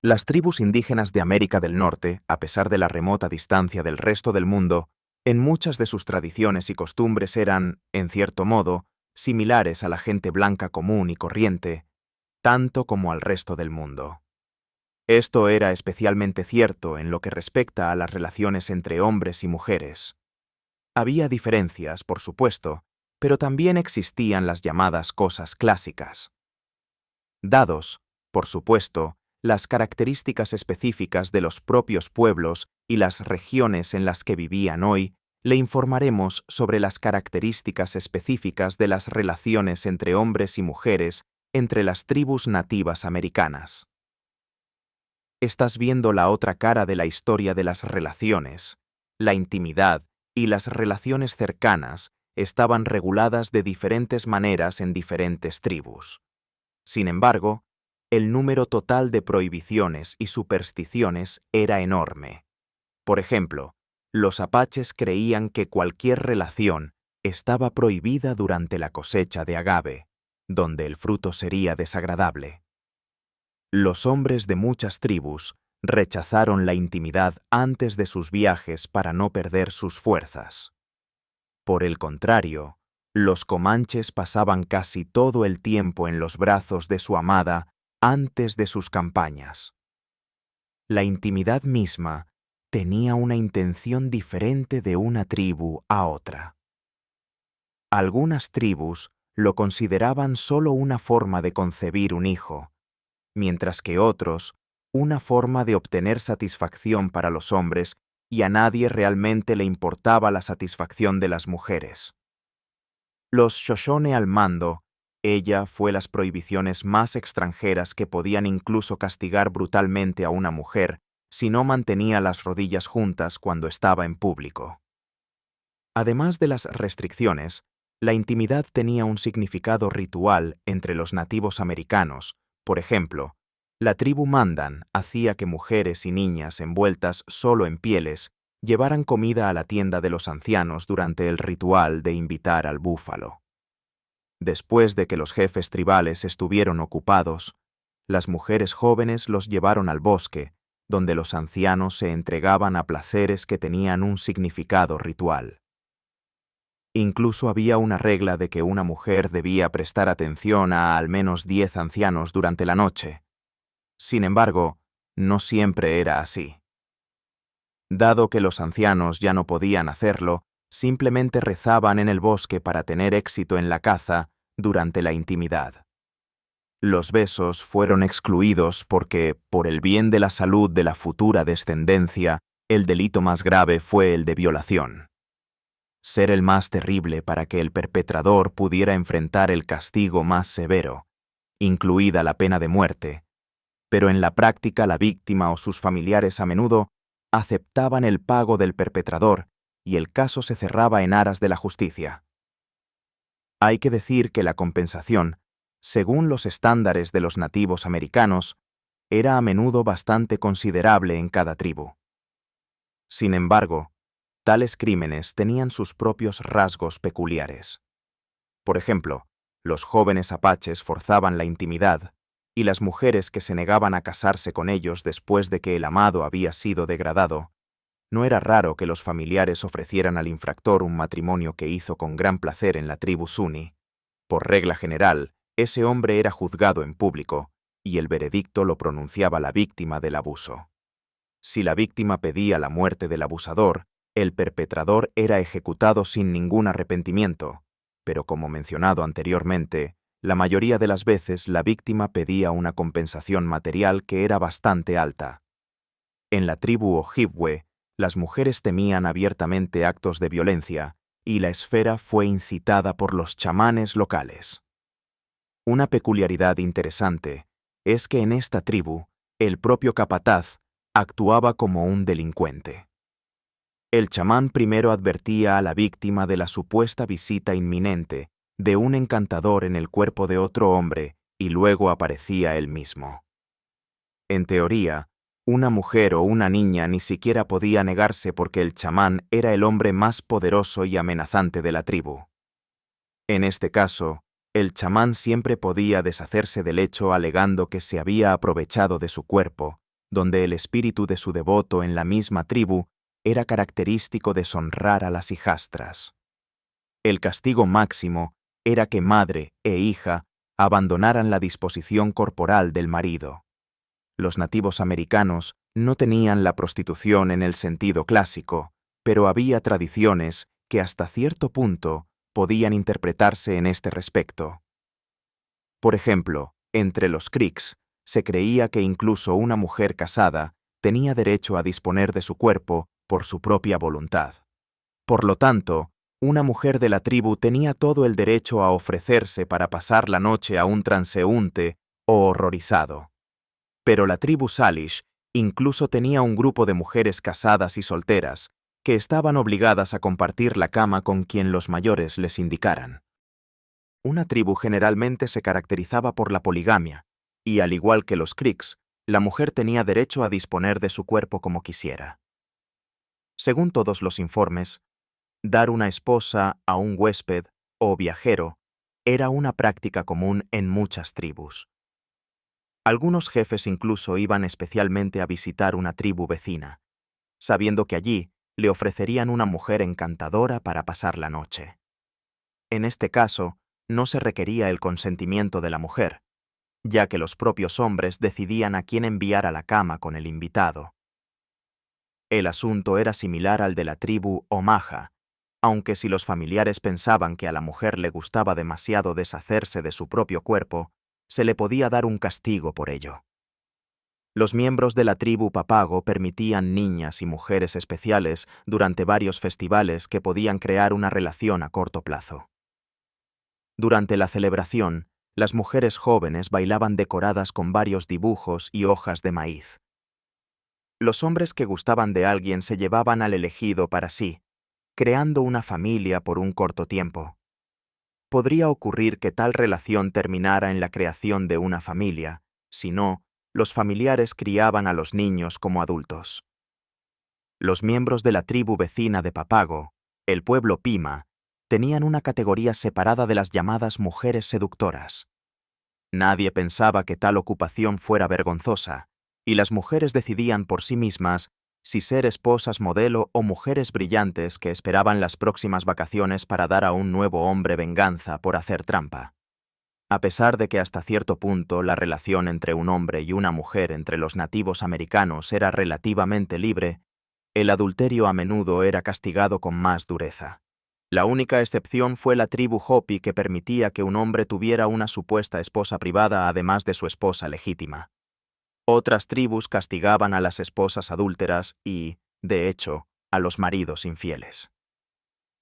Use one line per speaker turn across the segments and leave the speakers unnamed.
Las tribus indígenas de América del Norte, a pesar de la remota distancia del resto del mundo, en muchas de sus tradiciones y costumbres eran, en cierto modo, similares a la gente blanca común y corriente, tanto como al resto del mundo. Esto era especialmente cierto en lo que respecta a las relaciones entre hombres y mujeres. Había diferencias, por supuesto, pero también existían las llamadas cosas clásicas. Dados, por supuesto, las características específicas de los propios pueblos y las regiones en las que vivían hoy, le informaremos sobre las características específicas de las relaciones entre hombres y mujeres entre las tribus nativas americanas. Estás viendo la otra cara de la historia de las relaciones. La intimidad y las relaciones cercanas estaban reguladas de diferentes maneras en diferentes tribus. Sin embargo, el número total de prohibiciones y supersticiones era enorme. Por ejemplo, los apaches creían que cualquier relación estaba prohibida durante la cosecha de agave, donde el fruto sería desagradable. Los hombres de muchas tribus rechazaron la intimidad antes de sus viajes para no perder sus fuerzas. Por el contrario, los comanches pasaban casi todo el tiempo en los brazos de su amada antes de sus campañas. La intimidad misma tenía una intención diferente de una tribu a otra. Algunas tribus lo consideraban solo una forma de concebir un hijo, mientras que otros una forma de obtener satisfacción para los hombres, y a nadie realmente le importaba la satisfacción de las mujeres. Los Shoshone al mando, ella fue las prohibiciones más extranjeras que podían incluso castigar brutalmente a una mujer si no mantenía las rodillas juntas cuando estaba en público. Además de las restricciones, la intimidad tenía un significado ritual entre los nativos americanos. Por ejemplo, la tribu Mandan hacía que mujeres y niñas envueltas solo en pieles llevaran comida a la tienda de los ancianos durante el ritual de invitar al búfalo. Después de que los jefes tribales estuvieron ocupados, las mujeres jóvenes los llevaron al bosque, donde los ancianos se entregaban a placeres que tenían un significado ritual. Incluso había una regla de que una mujer debía prestar atención a al menos 10 ancianos durante la noche. Sin embargo, no siempre era así. Dado que los ancianos ya no podían hacerlo, simplemente rezaban en el bosque para tener éxito en la caza durante la intimidad. Los besos fueron excluidos porque, por el bien de la salud de la futura descendencia, el delito más grave fue el de violación. Ser el más terrible para que el perpetrador pudiera enfrentar el castigo más severo, incluida la pena de muerte, pero en la práctica la víctima o sus familiares a menudo aceptaban el pago del perpetrador y el caso se cerraba en aras de la justicia. Hay que decir que la compensación, según los estándares de los nativos americanos, era a menudo bastante considerable en cada tribu. Sin embargo, tales crímenes tenían sus propios rasgos peculiares. Por ejemplo, los jóvenes apaches forzaban la intimidad, y las mujeres que se negaban a casarse con ellos después de que el amado había sido degradado. No era raro que los familiares ofrecieran al infractor un matrimonio que hizo con gran placer en la tribu Zuni. Por regla general, ese hombre era juzgado en público, y el veredicto lo pronunciaba la víctima del abuso. Si la víctima pedía la muerte del abusador, el perpetrador era ejecutado sin ningún arrepentimiento, pero como mencionado anteriormente, la mayoría de las veces la víctima pedía una compensación material que era bastante alta. En la tribu Ojibwe, las mujeres temían abiertamente actos de violencia, y la esfera fue incitada por los chamanes locales. Una peculiaridad interesante es que en esta tribu, el propio capataz actuaba como un delincuente. El chamán primero advertía a la víctima de la supuesta visita inminente de un encantador en el cuerpo de otro hombre y luego aparecía él mismo. En teoría, una mujer o una niña ni siquiera podía negarse porque el chamán era el hombre más poderoso y amenazante de la tribu. En este caso, el chamán siempre podía deshacerse del hecho alegando que se había aprovechado de su cuerpo donde el espíritu de su devoto en la misma tribu era característico de deshonrar a las hijastras. El castigo máximo era que madre e hija abandonaran la disposición corporal del marido. Los nativos americanos no tenían la prostitución en el sentido clásico, pero había tradiciones que hasta cierto punto podían interpretarse en este respecto. Por ejemplo, entre los Creeks se creía que incluso una mujer casada tenía derecho a disponer de su cuerpo por su propia voluntad. Por lo tanto, una mujer de la tribu tenía todo el derecho a ofrecerse para pasar la noche a un transeúnte o horrorizado. Pero la tribu Salish incluso tenía un grupo de mujeres casadas y solteras que estaban obligadas a compartir la cama con quien los mayores les indicaran. Una tribu generalmente se caracterizaba por la poligamia, y al igual que los Creeks, la mujer tenía derecho a disponer de su cuerpo como quisiera. Según todos los informes, dar una esposa a un huésped o viajero era una práctica común en muchas tribus. Algunos jefes incluso iban especialmente a visitar una tribu vecina, sabiendo que allí le ofrecerían una mujer encantadora para pasar la noche. En este caso, no se requería el consentimiento de la mujer, ya que los propios hombres decidían a quién enviar a la cama con el invitado. El asunto era similar al de la tribu Omaha, aunque si los familiares pensaban que a la mujer le gustaba demasiado deshacerse de su propio cuerpo, se le podía dar un castigo por ello. Los miembros de la tribu Papago permitían niñas y mujeres especiales durante varios festivales que podían crear una relación a corto plazo. Durante la celebración, las mujeres jóvenes bailaban decoradas con varios dibujos y hojas de maíz. Los hombres que gustaban de alguien se llevaban al elegido para sí, creando una familia por un corto tiempo. Podría ocurrir que tal relación terminara en la creación de una familia, si no, los familiares criaban a los niños como adultos. Los miembros de la tribu vecina de Papago, el pueblo Pima, tenían una categoría separada de las llamadas mujeres seductoras. Nadie pensaba que tal ocupación fuera vergonzosa, y las mujeres decidían por sí mismas si ser esposas modelo o mujeres brillantes que esperaban las próximas vacaciones para dar a un nuevo hombre venganza por hacer trampa. A pesar de que hasta cierto punto la relación entre un hombre y una mujer entre los nativos americanos era relativamente libre, el adulterio a menudo era castigado con más dureza. La única excepción fue la tribu Hopi, que permitía que un hombre tuviera una supuesta esposa privada además de su esposa legítima. Otras tribus castigaban a las esposas adúlteras y, de hecho, a los maridos infieles.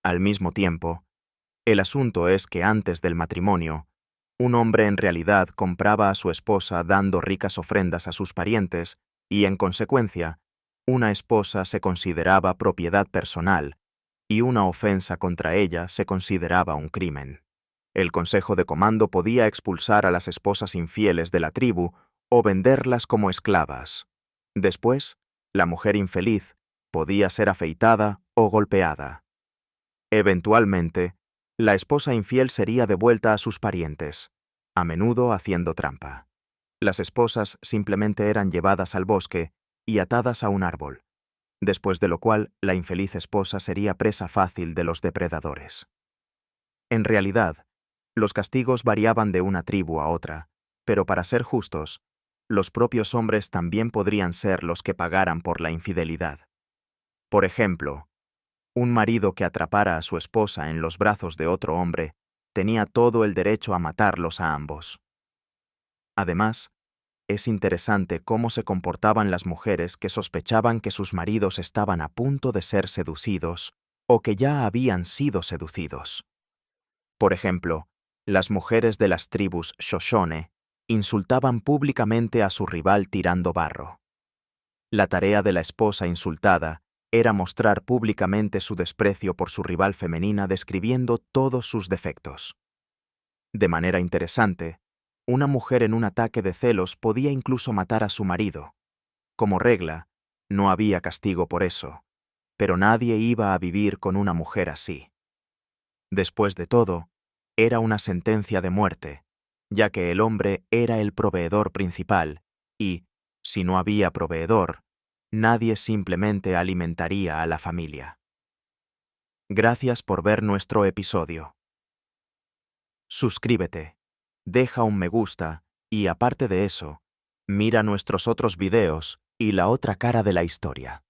Al mismo tiempo, el asunto es que antes del matrimonio, un hombre en realidad compraba a su esposa dando ricas ofrendas a sus parientes y, en consecuencia, una esposa se consideraba propiedad personal y una ofensa contra ella se consideraba un crimen. El Consejo de Comando podía expulsar a las esposas infieles de la tribu o venderlas como esclavas. Después, la mujer infeliz podía ser afeitada o golpeada. Eventualmente, la esposa infiel sería devuelta a sus parientes, a menudo haciendo trampa. Las esposas simplemente eran llevadas al bosque y atadas a un árbol, después de lo cual la infeliz esposa sería presa fácil de los depredadores. En realidad, los castigos variaban de una tribu a otra, pero para ser justos, los propios hombres también podrían ser los que pagaran por la infidelidad. Por ejemplo, un marido que atrapara a su esposa en los brazos de otro hombre tenía todo el derecho a matarlos a ambos. Además, es interesante cómo se comportaban las mujeres que sospechaban que sus maridos estaban a punto de ser seducidos o que ya habían sido seducidos. Por ejemplo, las mujeres de las tribus Shoshone insultaban públicamente a su rival tirando barro. La tarea de la esposa insultada era mostrar públicamente su desprecio por su rival femenina describiendo todos sus defectos. De manera interesante, una mujer en un ataque de celos podía incluso matar a su marido. Como regla, no había castigo por eso, pero nadie iba a vivir con una mujer así. Después de todo, era una sentencia de muerte, ya que el hombre era el proveedor principal y, Si no había proveedor, nadie simplemente alimentaría a la familia. Gracias por ver nuestro episodio. Suscríbete, deja un me gusta y, aparte de eso, mira nuestros otros videos y la otra cara de la historia.